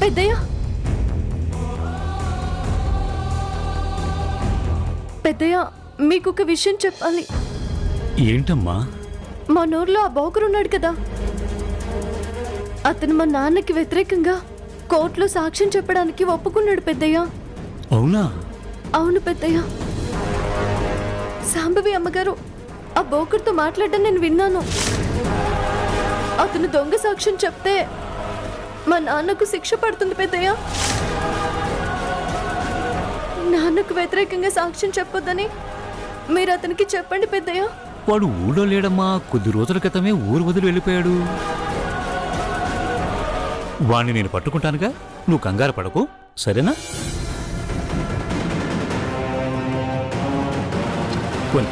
పెద్దయ్య, పెద్దయ్య, మీకు ఒక విషయం చెప్పాలి. ఏంటమ్మా? మా ఊర్లో ఆ బోకరున్నాడు కదా, అతను మా నాన్నకి వ్యతిరేకంగా కోర్టులో సాక్ష్యం చెప్పడానికి ఒప్పుకున్నాడు పెద్దయ్య. అవునా? అవును పెద్దయ్య. సాంబవి అమ్మగారు ఆ బోకర్తో మాట్లాడడం నేను విన్నాను. అతను దొంగ సాక్ష్యం చెప్తే మా నాన్నకు శిక్ష పడుతుంది పెద్దయ్య. నాన్నకు వ్యతిరేకంగా సాక్ష్యం చెప్పొద్దని మీరు అతనికి చెప్పండి పెద్దయ్య. వాడు ఊళ్ళో లేడమ్మా, కొద్ది రోజుల క్రితమే ఊరు వదిలి వెళ్ళిపోయాడు. వాణ్ణి నేను పట్టుకుంటానుగా, నువ్వు కంగారు పడకు, సరేనా? పోనీ.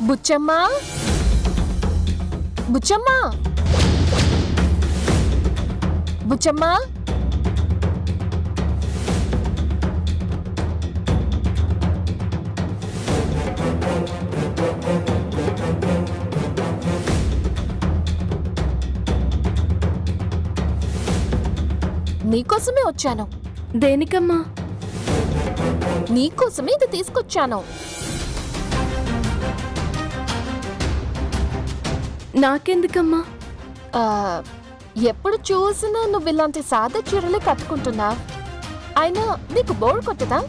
బుచ్చమ్మా, బుచ్చమ్మా, బుచ్చమ్మా, నీకోసమే వచ్చాను. దేనికమ్మా? నీకోసమే ఇది తీసుకొచ్చాను. నాకెందుకమ్మా? ఎప్పుడు చూసినా నువ్వు ఇలాంటి సాదా చీరలే కట్టుకుంటున్నా. అయినా నీకు బోర్ కొట్టదా?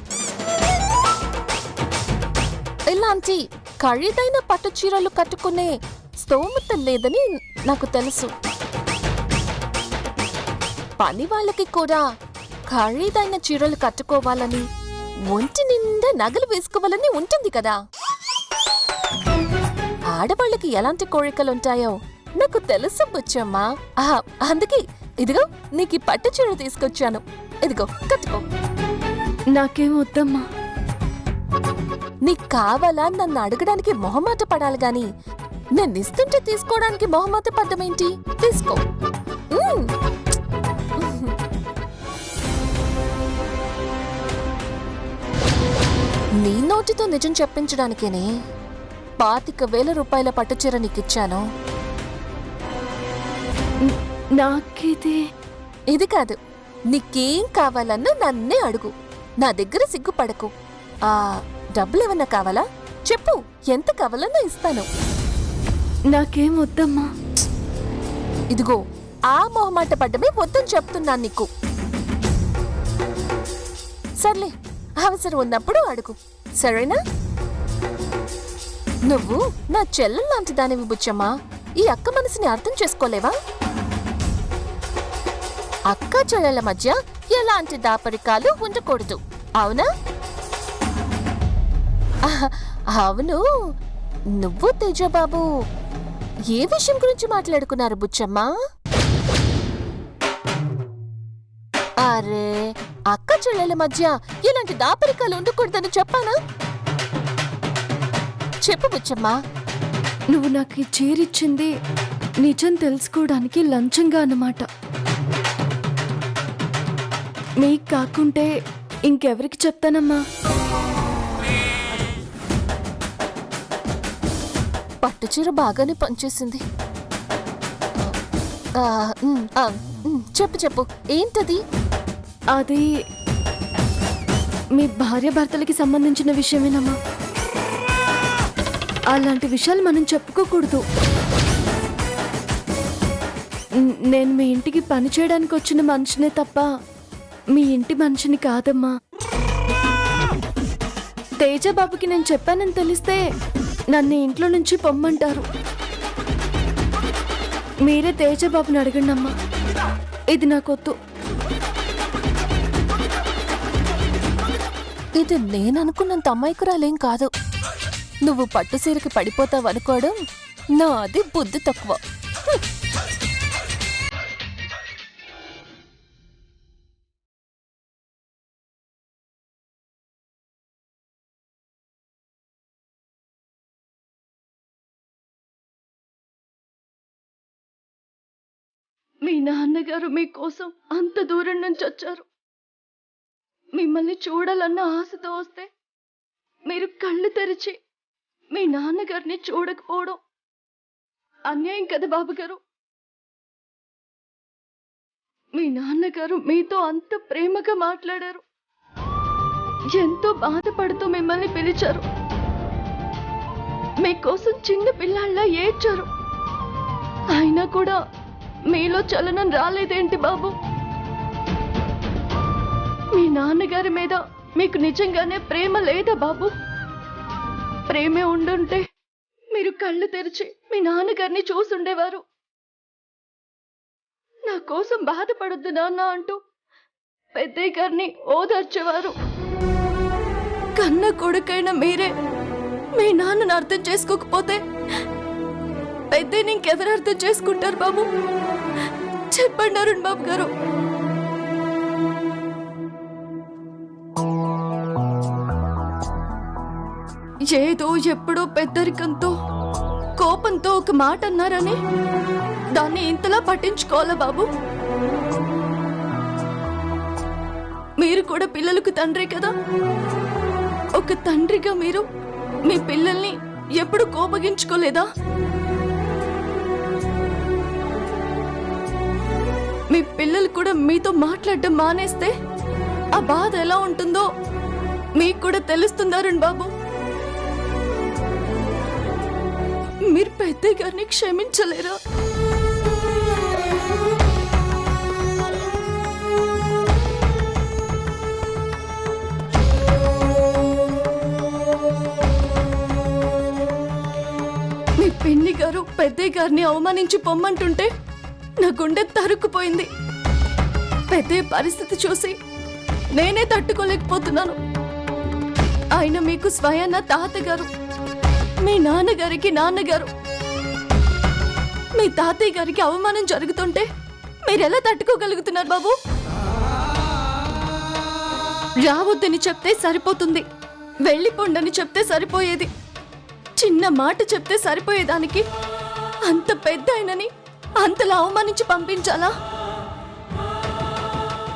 ఇలాంటి ఖరీదైన పట్టు చీరలు కట్టుకునే స్తోమత లేదని నాకు తెలుసు. పని వాళ్ళకి కూడా ఖరీదైన చీరలు కట్టుకోవాలని, ఒంటి నిండా నగలు వేసుకోవాలని ఉంటుంది కదా. ఆడవాళ్ళకి ఎలాంటి కోరికలుంటాయో నాకు తెలుసు బుచ్చమ్మా. అందుకే ఇదిగో నీకు ఈ పట్టు చీర తీసుకొచ్చాను. ఇదిగో కట్టుకో. నాకేం వద్దమ్మా. నీకు కావాలా నన్ను అడగడానికి మొహమాట పడాలి గాని నేను ఇస్తుంటే తీసుకోవడానికి మొహమాట పడ్డమేంటి? తీసుకో. నీ నోటితో నిజం చెప్పించడానికేనే 25,000 రూపాయల పట్టుచీర నీకిచ్చాను. నాకిది ఇది కాదు, నీకేం కావాలన్నా నన్నే అడుగు. నా దగ్గర సిగ్గుపడకు. డబ్బులేమన్నా కావాలా చెప్పు, ఎంత కావాలన్నా ఇస్తాను. నాకేం వద్దమ్మా. ఇదిగో ఆ మొహమాట పడ్డమే వద్దని చెప్తున్నాను నీకు. సర్లే, అవసరం ఉన్నప్పుడు అడుగు, సరేనా? నువ్వు నా చెల్లెల్లాంటి దానివి బుచ్చమ్మా. ఈ అక్క మనసుని అర్థం చేసుకోలేవా? అక్క చెల్లెల మధ్య ఎలాంటి దాపరికాలు ఉండకూడదు, అవునా? అవును, నువ్వు తేజబాబు ఏ విషయం గురించి మాట్లాడుకున్నారు బుచ్చమ్మా? అరే, అక్క చెల్లెల మధ్య ఎలాంటి దాపరికాలు ఉండకూడదని చెప్పానా? చెప్పు బుచ్చమ్మా. నువ్వు నాకు ఈ చీరిచ్చింది నిజం తెలుసుకోవడానికి లంచంగా అన్నమాట. మీకు కాకుంటే ఇంకెవరికి చెప్తానమ్మా? పట్టుచీర బాగానే పనిచేసింది. చెప్పు చెప్పు, ఏంటది? అది మీ భార్యాభర్తలకి సంబంధించిన విషయమేనమ్మా. అలాంటి విషయాలు మనం చెప్పుకోకూడదు. నేను మీ ఇంటికి పని చేయడానికి వచ్చిన మనిషినే తప్ప మీ ఇంటి మనిషిని కాదమ్మా. తేజబాబుకి నేను చెప్పానని తెలిస్తే నన్ను ఇంట్లో నుంచి పొమ్మంటారు. మీరే తేజబాబుని అడగండి అమ్మా, ఇది నాకొద్దు. ఇది నేననుకున్నంత అమ్మాయికురాలేం కాదు. నువ్వు పట్టుసీరకి పడిపోతావనుకోవడం నాది బుద్ధి తక్కువ. మీ నాన్నగారు మీకోసం అంత దూరం నుంచి వచ్చారు. మిమ్మల్ని చూడాలన్న ఆశతో వస్తే మీరు కళ్ళు తెరిచి మీ నాన్నగారిని చూడకపోవడం అన్యాయం కదా బాబుగారు. మీ నాన్నగారు మీతో అంత ప్రేమగా మాట్లాడారు, ఎంతో బాధపడుతూ మిమ్మల్ని పిలిచారు, మీకోసం చిన్న పిల్లాళ్ళ ఏడ్చారు. అయినా కూడా మీలో చలనం రాలేదేంటి బాబు? మీ నాన్నగారి మీద మీకు నిజంగానే ప్రేమ లేదా బాబు? ప్రేమే ఉండుంటే మీరు కళ్ళు తెరిచి మీ నాన్నగారిని చూసుండేవారు. నా కోసం బాధపడొద్దు నాన్న అంటూ పెద్దయ్య గారిని ఓదార్చేవారు. కన్న కొడుకైన మీరే మీ నాన్నను అర్థం చేసుకోకపోతే పెద్దయ్యని ఇంకెవరు అర్థం చేసుకుంటారు బాబు? చెప్పండి అరుణ్ బాబు గారు. ఏదో ఎప్పుడో పెద్దరికంతో కోపంతో ఒక మాట అన్నారని దాన్ని ఇంతలా పట్టించుకోవాలా బాబు? మీరు కూడా పిల్లలకు తండ్రి కదా. ఒక తండ్రిగా మీరు మీ పిల్లల్ని ఎప్పుడు కోపగించుకోలేదా? మీ పిల్లలు కూడా మీతో మాట్లాడడం మానేస్తే ఆ బాధ ఎలా ఉంటుందో మీకు కూడా తెలుస్తుంది అరుణ్ బాబు. మీరు పెద్దయ్య గారిని క్షమించలేరా? మీ పిన్ని గారు పెద్దయ్య గారిని అవమానించి పొమ్మంటుంటే నా గుండె తరుక్కుపోయింది. పెద్దయ్య పరిస్థితి చూసి నేనే తట్టుకోలేకపోతున్నాను. ఆయన మీకు స్వయాన తాతగారు, మీ నాన్నగారికి నాన్నగారు. మీ తాతయ్య గారికి అవమానం జరుగుతుంటే మీరెలా తట్టుకోగలుగుతున్నారు బాబు? రావద్దని చెప్తే సరిపోతుంది, వెళ్ళిపోండని చెప్తే సరిపోయేది. చిన్న మాట చెప్తే సరిపోయేదానికి అంత పెద్ద ఆయనని అంతలా అవమానించి పంపించాలా?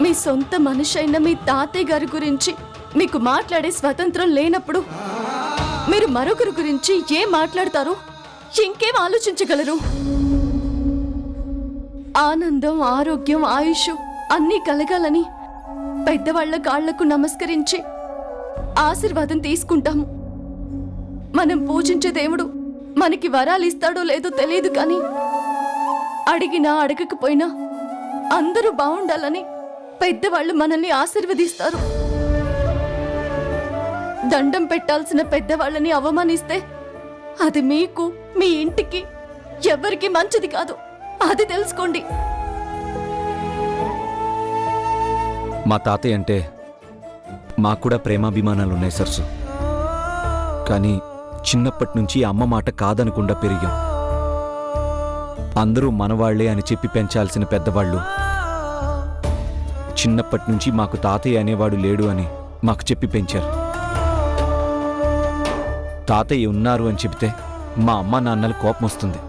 మీ సొంత మనిషి అయిన మీ తాతయ్య గారి గురించి మీకు మాట్లాడే స్వతంత్రం లేనప్పుడు మీరు మరొకరి గురించి ఏం మాట్లాడతారు? ఇంకేం ఆలోచించగలరు? ఆనందం, ఆరోగ్యం, ఆయుష్ అన్నీ కలగాలని పెద్దవాళ్ల కాళ్లకు నమస్కరించి ఆశీర్వాదం తీసుకుంటాము. మనం పూజించే దేవుడు మనకి వరాలు ఇస్తాడో లేదో తెలియదు, కానీ అడిగినా అడగకపోయినా అందరూ బాగుండాలని పెద్దవాళ్ళు మనల్ని ఆశీర్వదిస్తారు. దండం పెట్టాల్సిన పెద్దవాళ్ళని అవమానిస్తే అది మీకు, మీ ఇంటికి, ఎవరికి మంచిది కాదు. అది తెలుసుకోండి. మా తాతయ్య అంటే మాకు కూడా ప్రేమాభిమానాలున్నాయి సరసు. కానీ చిన్నప్పటి నుంచి అమ్మ మాట కాదనకుండా పెరిగాం. అందరూ మనవాళ్లే అని చెప్పి పెంచాల్సిన పెద్దవాళ్ళు చిన్నప్పటి నుంచి మాకు తాతయ్య అనేవాడు లేడు అని మాకు చెప్పి పెంచారు. తాతయ్య ఉన్నారు అని చెబితే మా అమ్మ నాన్నలు కోపం వస్తుంది.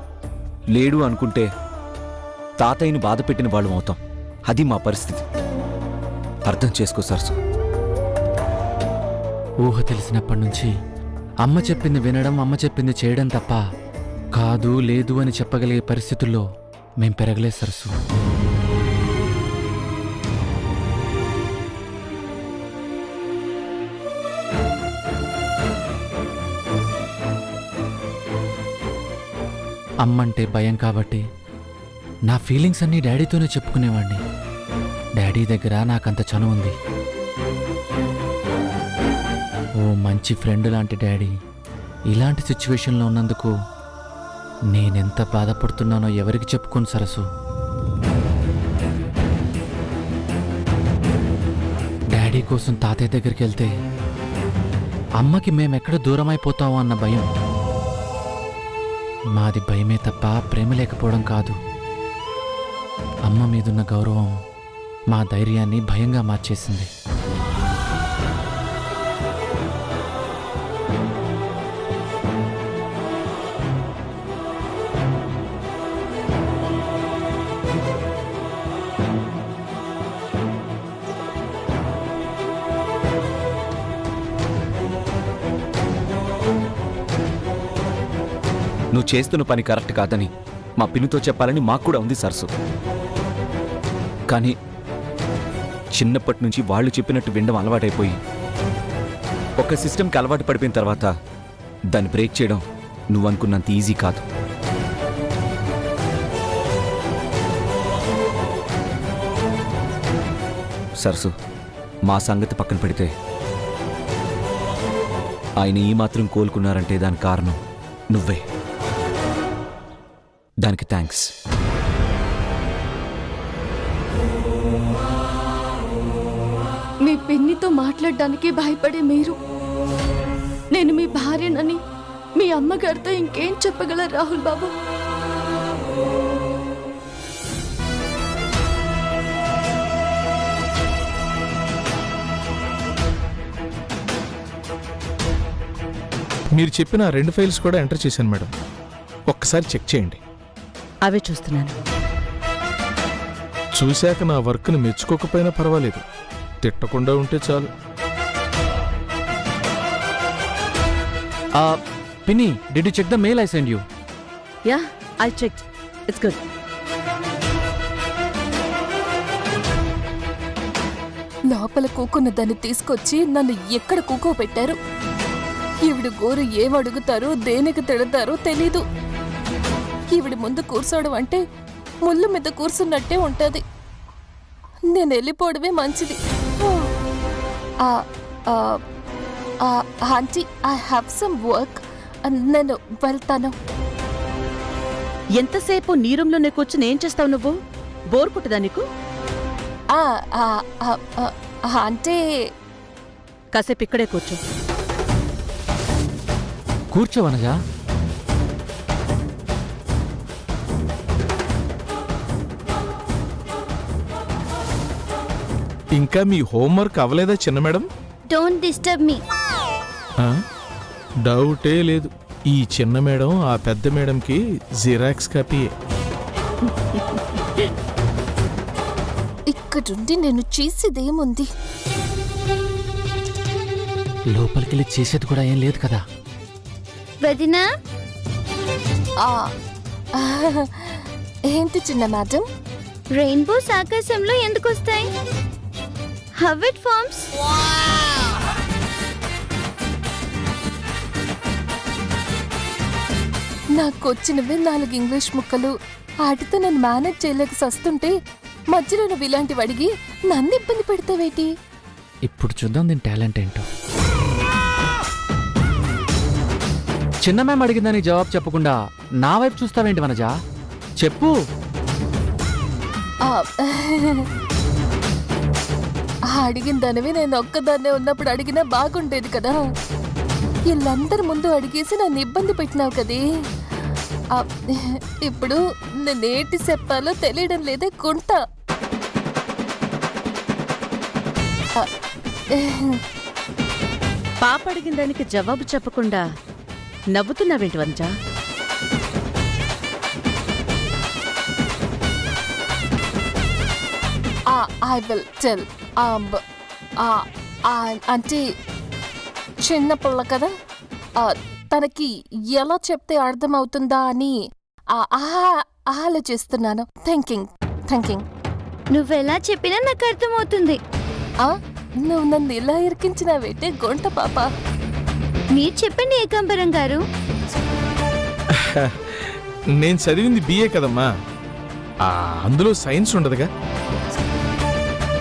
లేడు అనుకుంటే తాతయ్యని బాధ పెట్టిన వాళ్ళం అవుతాం. అది మా పరిస్థితి. అర్థం చేసుకో సరసు. ఊహ తెలిసినప్పటి నుంచి అమ్మ చెప్పింది వినడం, అమ్మ చెప్పింది చేయడం తప్ప కాదు లేదు అని చెప్పగలిగే పరిస్థితుల్లో మేం పెరగలేదు సరసు. అమ్మంటే భయం కాబట్టి నా ఫీలింగ్స్ అన్నీ డాడీతోనే చెప్పుకునేవాడిని. డాడీ దగ్గర నాకంత చనువు ఉంది. ఓ మంచి ఫ్రెండ్ లాంటి డాడీ ఇలాంటి సిచ్యువేషన్లో ఉన్నందుకు నేనెంత బాధపడుతున్నానో ఎవరికి చెప్పుకోను సరసు. డాడీ కోసం తాతయ్య దగ్గరికి వెళ్తే అమ్మకి మేమెక్కడ దూరం అయిపోతామో అన్న భయం. మాది భయమే తప్ప ప్రేమ లేకపోవడం కాదు. అమ్మ మీదున్న గౌరవం మా ధైర్యాన్ని భయంగా మార్చేసింది. నువ్వు చేస్తున్న పని కరెక్ట్ కాదని మా పిన్నితో చెప్పాలని మాకు కూడా ఉంది సరసు. కానీ చిన్నప్పటి నుంచి వాళ్ళు చెప్పినట్టు వినడం అలవాటైపోయి ఒక సిస్టమ్కి అలవాటు పడిపోయిన తర్వాత దాన్ని బ్రేక్ చేయడం నువ్వు అనుకున్నంత ఈజీ కాదు. సరసు, మా సంగతి పక్కన పెడితే ఆయన ఈ మాత్రం కోలుకున్నారంటే దానికి కారణం నువ్వే. దానికి థ్యాంక్స్. మీ పిన్నితో మాట్లాడడానికి భయపడే మీరు నేను మీ భార్యనని మీ అమ్మగారితో ఇంకేం చెప్పగలరు రాహుల్ బాబు? మీరు చెప్పిన 2 ఫైల్స్ కూడా ఎంటర్ చేశాను మేడం. ఒక్కసారి చెక్ చేయండి. అవే చూస్తున్నాను. చూశాక నా వర్క్ని మెచ్చుకోకపోయినా పర్వాలేదు, తిట్టకుండా ఉంటే చాలు. పిన్ని, did you check the mail I send you? Yeah, I checked. It's good. లోపల కూకున్న దాన్ని తీసుకొచ్చి నన్ను ఎక్కడ కూకోబెట్టారు? ఈవిడ గోరు ఏమడుగుతారో దేనికి తిడతారో తెలీదు. ఈవిడ ముందు కూర్చోవడం అంటే ముళ్ళు మీద కూర్చున్నట్టే ఉంటది. నేను వెళ్ళిపోవడమే మంచిది. Aunty, I have some work. నేను వెళ్తాను. ఎంతసేపు నీ రూమ్లోనే కూర్చుని ఏం చేస్తావు నువ్వు? బోర్ కుట్టదా నీకు? అంటే కాసేపు ఇక్కడే కూర్చో. కూర్చో వనజా. ఇంకా మీ హోంవర్క్ అవ్వలేదా చిన్న మేడం? Don't disturb me. డౌటే లేదు, ఈ చిన్న మేడం ఆ పెద్ద మేడంకి జిరాక్స్ కాపీయే. ఇక్కడుండి నేను చేసేదేముంది? లోపలికెళ్ళి చేసేది కూడా ఏం లేదు కదా. వదినా, ఏంటి చిన్న మేడం? రెయిన్బోస్ ఆకాశంలో ఎందుకు వస్తాయి? How it forms? నాకొచ్చినవే 4 ఇంగ్లీష్ ముక్కలు. వాటితో నేను మేనేజ్ చేయలేక సస్తుంటే మధ్యలో నువ్వు ఇలాంటివి అడిగి నన్ను ఇబ్బంది పెడతావేటి? ఇప్పుడు చూద్దాం దీని టాలెంట్ ఏంటో. చిన్న మ్యామ్ అడిగిందని జవాబు చెప్పకుండా నా వైపు చూస్తావేంటి వనజా? చెప్పు. అడిగిన దానివి నేను ఒక్కదాన్నే ఉన్నప్పుడు అడిగినా బాగుండేది కదా. వీళ్ళందరి ముందు అడిగేసి నన్ను ఇబ్బంది పెట్టినావు కదే. ఇప్పుడు నేనేటి చెప్పాలో తెలియడం లేదే గుంట. పాప అడిగిన దానికి జవాబు చెప్పకుండా నవ్వుతున్నావేంటి వనజా? I will tell. అంటే చిన్న పిల్ల కదా, తనకి ఎలా చెప్తే అర్థమవుతుందా అని ఆలోచిస్తున్నాను. థింకింగ్. నువ్వెలా చెప్పినా నాకు అర్థమవుతుంది. నువ్వు నన్ను ఇలా ఇరికించినావేంటే గుంట పాప. మీరు చెప్పండి ఏకాంబరం గారు. నేను చదివింది బిఏ కదమ్మా, అందులో సైన్స్ ఉండదుగా.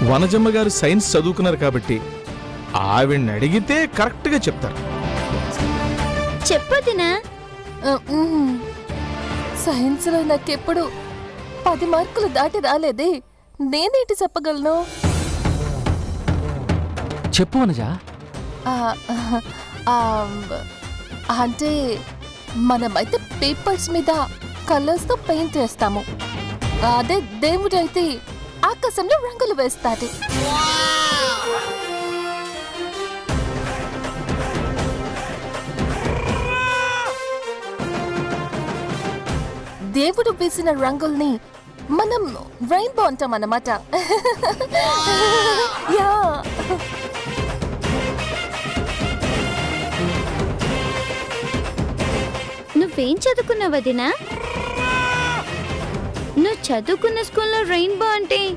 వనజమ్మ గారు సైన్స్ చదువుకున్నారు కాబట్టి ఆవిడ్ని అడిగితే కరెక్ట్గా చెప్తారు. చెప్పొద్దునా? సైన్స్లో నాకెప్పుడు 10 మార్కులు దాటి రాలేదే, నేనేంటి చెప్పగలను? చెప్పు వనజా. ఆ, ఆ, అంటే మనమైతే పేపర్స్ మీద కలర్స్తో పెయింట్ వేస్తాము. అదే దేవుడైతే ఆకాశంలో రంగులు వేస్తాడు. దేవుడు వేసిన రంగుల్ని మనం రెయిన్బో అంటాం అన్నమాట. యా. నువ్వేం చదువుకున్నావు వదినా? నువ్వు చదువుకున్న స్కూల్లో రెయిన్బో అంటే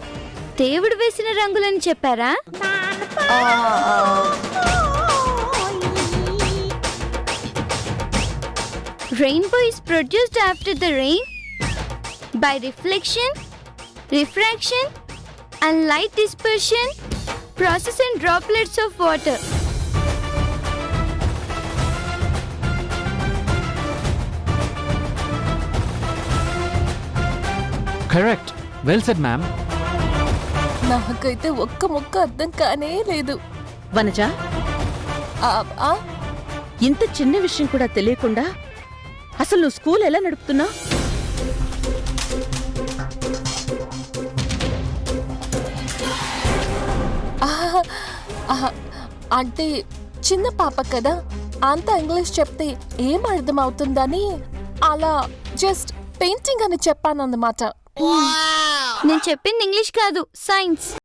దేవుడు వేసిన రంగులని చెప్పారా? Rainbow is produced after the rain by reflection, refraction, and light dispersion process in droplets of water. Correct, well said ma'am. నాకైతే ఒక్క ముక్క అర్థం కానే లేదు. వనజ, ఆ, ఆ, ఇంత చిన్న విషయం కూడా తెలియకుండా అసలు నువ్వు స్కూల్ ఎలా నడుపుతున్నావు? ఆ, ఆ, అంటే చిన్న పాప కదా, అంత ఇంగ్లీష్ చెప్తే ఏం అర్థం అవుతుందని అలా జస్ట్ పెయింటింగ్ అని చెప్పానన్నమాట. నేను చెప్పింది ఇంగ్లీష్ కాదు, సైన్స్.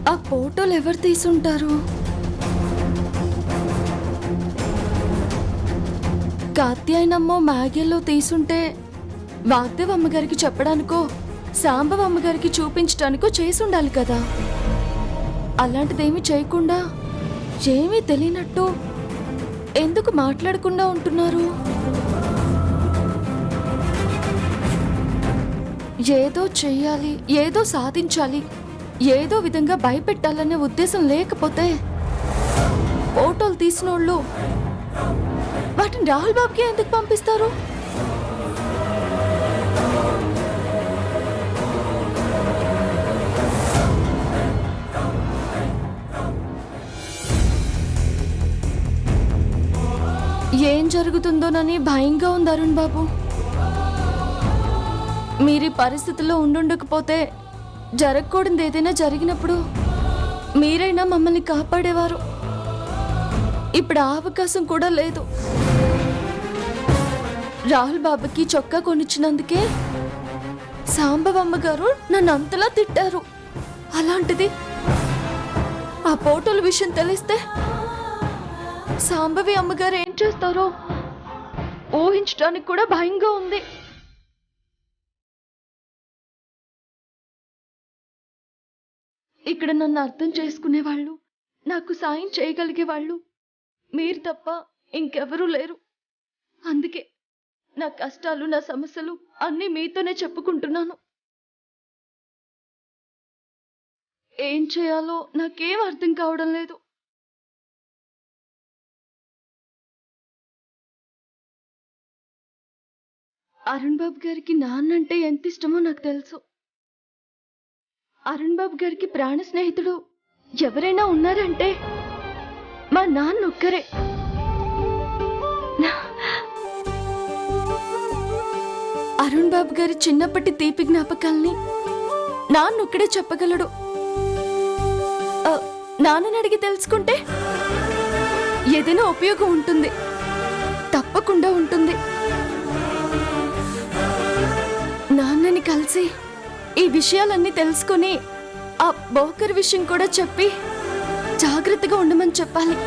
ఆ ఫోటోలు ఎవరు తీసుంటారు? కాత్యాయనమ్మో మ్యాగీలో తీసుంటే వాగ్దేవ్ అమ్మగారికి చెప్పడానికో సాంబవ అమ్మగారికి చూపించడానికో చేసి ఉండాలి కదా. అలాంటిదేమీ చేయకుండా ఏమీ తెలియనట్టు ఎందుకు మాట్లాడకుండా ఉంటున్నారు? ఏదో చెయ్యాలి, ఏదో సాధించాలి, ఏదో విధంగా భయపెట్టాలనే ఉద్దేశం లేకపోతే ఫోటోలు తీసినోళ్ళు వాటిని రాహుల్ బాబుకి ఎందుకు పంపిస్తారు? ఏం జరుగుతుందోనని భయంగా ఉంది అరుణ్ బాబు. మీరు ఈ పరిస్థితుల్లో ఉండుండకపోతే జరగకూడదు ఏదైనా జరిగినప్పుడు మీరైనా మమ్మల్ని కాపాడేవారు. ఇప్పుడు ఆ అవకాశం కూడా లేదు. రాహుల్ బాబుకి చొక్కా కొనిచ్చినందుకే సాంబవమ్మ గారు నన్ను అంతలా తిట్టారు. అలాంటిది ఆ ఫోటోల విషయం తెలిస్తే సాంబవి అమ్మగారు ఏం చేస్తారో ఊహించడానికి కూడా భయంగా ఉంది. ఇక్కడ నన్ను అర్థం చేసుకునేవాళ్ళు, నాకు సాయం చేయగలిగే వాళ్ళు మీరు తప్ప ఇంకెవరూ లేరు. అందుకే నా కష్టాలు నా సమస్యలు అన్నీ మీతోనే చెప్పుకుంటున్నాను. ఏం చేయాలో నాకేం అర్థం కావడం లేదు. అరుణ్ బాబు గారికి నాన్నంటే ఎంత ఇష్టమో నాకు తెలుసు. అరుణ్ బాబు గారికి ప్రాణ స్నేహితుడు ఎవరైనా ఉన్నారంటే మా నాన్న ఒక్కరే. అరుణ్ బాబు గారి చిన్నప్పటి తీపి జ్ఞాపకాల్ని నాన్నొక్కడే చెప్పగలడు. నాన్నని అడిగి తెలుసుకుంటే ఏదైనా ఉపయోగం ఉంటుంది, తప్పకుండా ఉంటుంది. నాన్నని కలిసి ఈ విషయాలన్నీ తెలుసుకుని ఆ బోకర్ విషయం కూడా చెప్పి జాగ్రత్తగా ఉండమని చెప్పాలి.